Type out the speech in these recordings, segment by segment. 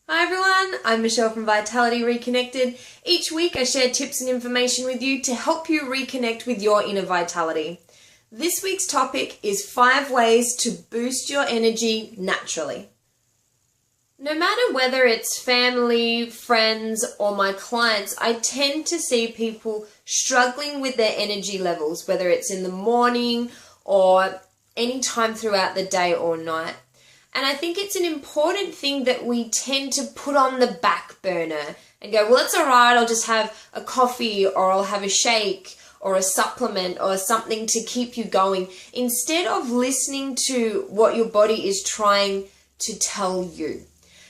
Hi everyone, I'm Michelle from Vitality Reconnected. Each week I share tips and information with you to help you reconnect with your inner vitality. This week's topic is 5 ways to boost your energy naturally. No matter whether it's family, friends, or my clients, I tend to see people struggling with their energy levels, whether it's in the morning or any time throughout the day or night. And I think it's an important thing that we tend to put on the back burner and go, well, it's all right, I'll just have a coffee or I'll have a shake or a supplement or something to keep you going, instead of listening to what your body is trying to tell you.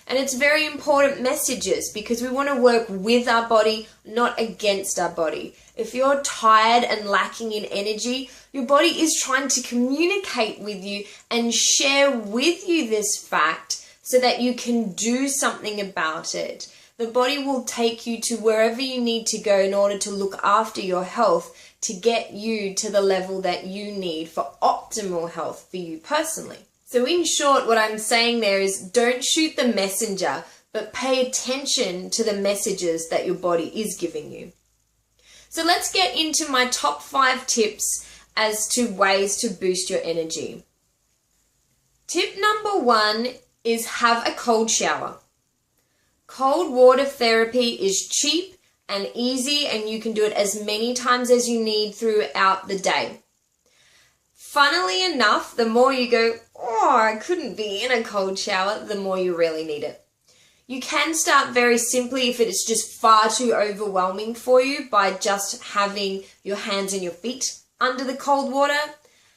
And it's very important messages because we want to work with our body, not against our body. If you're tired and lacking in energy, your body is trying to communicate with you and share with you this fact so that you can do something about it. The body will take you to wherever you need to go in order to look after your health, to get you to the level that you need for optimal health for you personally. So in short, what I'm saying there is don't shoot the messenger, but pay attention to the messages that your body is giving you. So let's get into my top 5 tips as to ways to boost your energy. Tip number 1 is have a cold shower. Cold water therapy is cheap and easy, and you can do it as many times as you need throughout the day. Funnily enough, the more you go, oh, I couldn't be in a cold shower, the more you really need it. You can start very simply if it is just far too overwhelming for you by just having your hands and your feet under the cold water.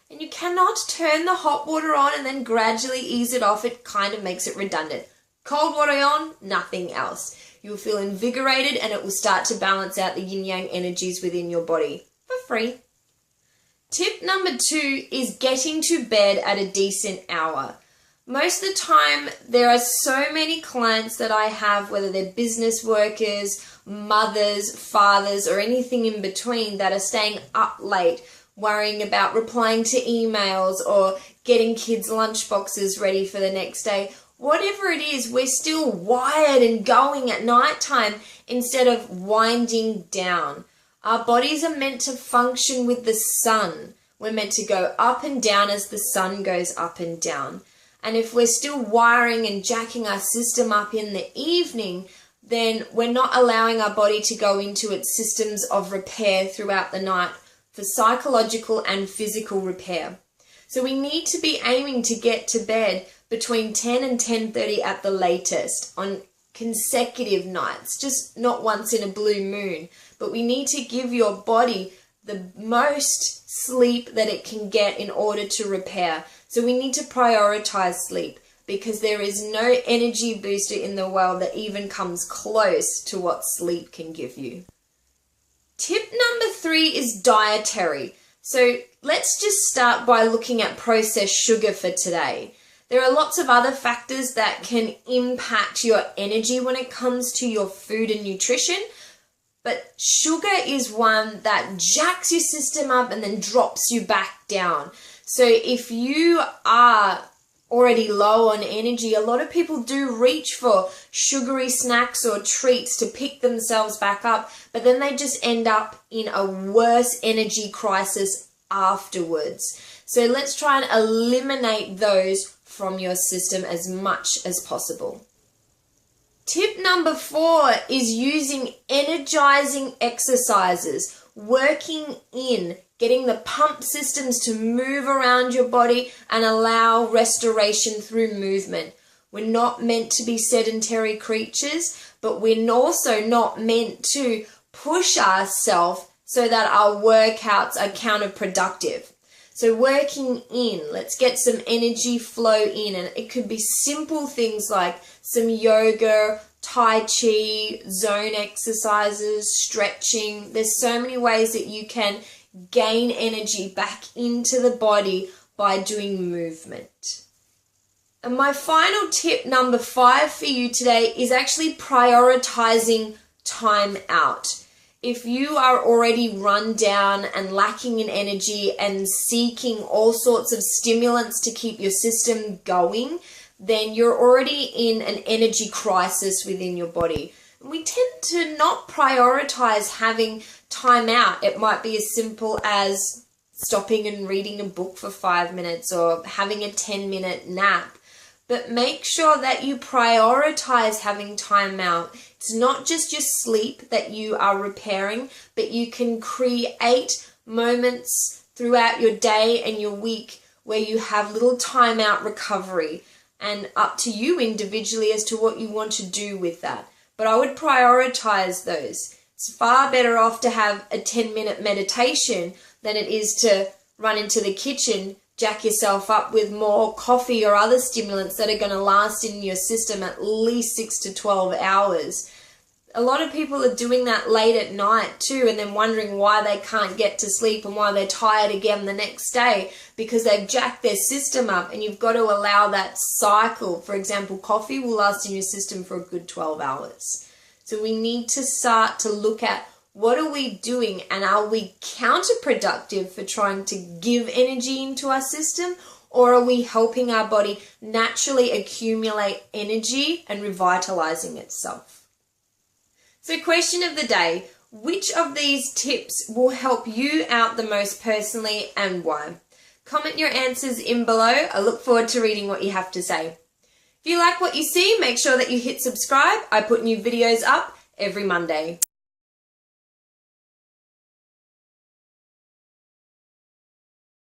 And you cannot turn the hot water on and then gradually ease it off. It kind of makes it redundant. Cold water on, nothing else. You'll feel invigorated and it will start to balance out the yin-yang energies within your body for free. Tip number 2 is getting to bed at a decent hour. Most of the time, there are so many clients that I have, whether they're business workers, mothers, fathers, or anything in between, that are staying up late, worrying about replying to emails or getting kids' lunchboxes ready for the next day. Whatever it is, we're still wired and going at nighttime instead of winding down. Our bodies are meant to function with the sun. We're meant to go up and down as the sun goes up and down. And if we're still wiring and jacking our system up in the evening, then we're not allowing our body to go into its systems of repair throughout the night for psychological and physical repair. So we need to be aiming to get to bed between 10 and 10:30 at the latest on consecutive nights, just not once in a blue moon. But we need to give your body the most sleep that it can get in order to repair. So we need to prioritize sleep because there is no energy booster in the world that even comes close to what sleep can give you. Tip number 3 is dietary. So let's just start by looking at processed sugar for today. There are lots of other factors that can impact your energy when it comes to your food and nutrition, but sugar is one that jacks your system up and then drops you back down. So if you are already low on energy, a lot of people do reach for sugary snacks or treats to pick themselves back up, but then they just end up in a worse energy crisis afterwards. So let's try and eliminate those from your system as much as possible. Tip number 4 is using energizing exercises, working in, getting the pump systems to move around your body and allow restoration through movement. We're not meant to be sedentary creatures, but we're also not meant to push ourselves so that our workouts are counterproductive. So working in, let's get some energy flow in, and it could be simple things like some yoga, tai chi, zone exercises, stretching. There's so many ways that you can gain energy back into the body by doing movement. And my final tip, number 5 for you today, is actually prioritizing time out. If you are already run down and lacking in energy and seeking all sorts of stimulants to keep your system going, then you're already in an energy crisis within your body. We tend to not prioritize having time out. It might be as simple as stopping and reading a book for 5 minutes or having a 10-minute nap. But make sure that you prioritize having time out. It's not just your sleep that you are repairing, but you can create moments throughout your day and your week where you have little time out recovery, and up to you individually as to what you want to do with that. But I would prioritize those. It's far better off to have a 10-minute meditation than it is to run into the kitchen, jack yourself up with more coffee or other stimulants that are going to last in your system at least 6 to 12 hours. A lot of people are doing that late at night too, and then wondering why they can't get to sleep and why they're tired again the next day, because they've jacked their system up. And you've got to allow that cycle. For example, coffee will last in your system for a good 12 hours. So we need to start to look at what are we doing, and are we counterproductive for trying to give energy into our system, or are we helping our body naturally accumulate energy and revitalizing itself? So question of the day, which of these tips will help you out the most personally and why? Comment your answers in below. I look forward to reading what you have to say. If you like what you see, make sure that you hit subscribe. I put new videos up every Monday.